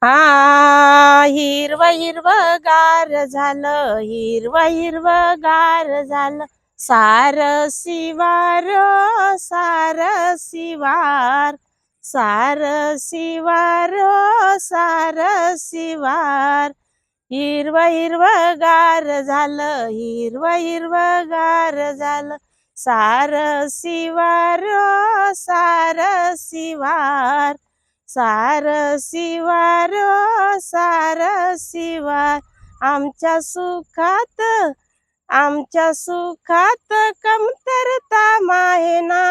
हिरव हिरव गार झालं, हिरव हिरव गार झालं, सार शिवार सार शिवार, सार शिवार सार शिवार. हिरव हिरव गार झालं, हिरव हिरव गार झालं, सार शिवार सार शिवार, सार शिवार सार शिवार. आमच्या सुखात कमतरता माहेना,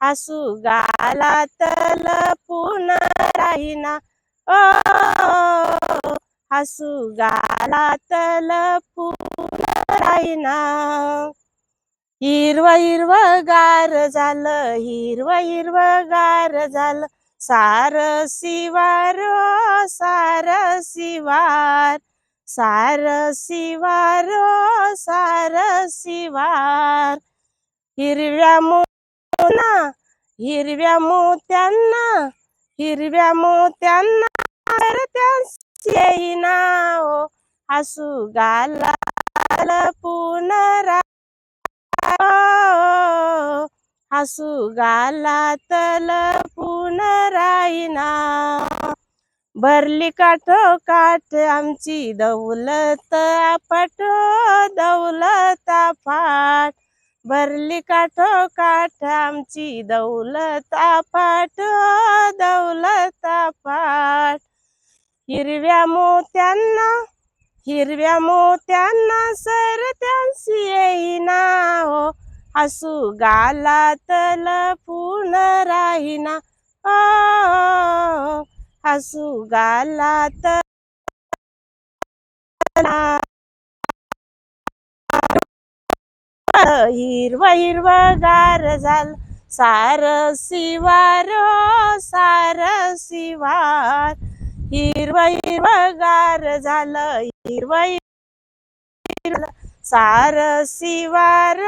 हसू गालात लपून राहीना, हसू गालात लपून राहीना. हिरव हिरव गार झालं, हिरव हिरव गार झालं, सार शिवार सार शिवार, सार शिवार सार शिवार. हिरव्या मोत्यांना हिरव्या मोत्यांना येईना, हसू गालाल पुनरा, हसू गालात लपून राहीना. भरली काठोकाठ आमची दौलत आपट, दौलत अफाट, भरली काठोकाठ आमची दौलत आपट, दौलत अफाट. हिरव्या मोत्यांना सर त्यांची येईना, हसू गालात लपून राहीना, हसू गालात. हिरव हिरव गार झालं, सार शिवार सार शिवार. हिरव हिरव गार झालं, हिरव हिरव सार शिवार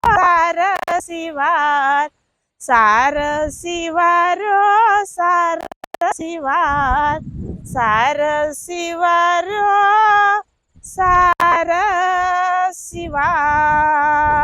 सार शिवार, सार शिवार सार शिवार, सार शिवार सार शिवार.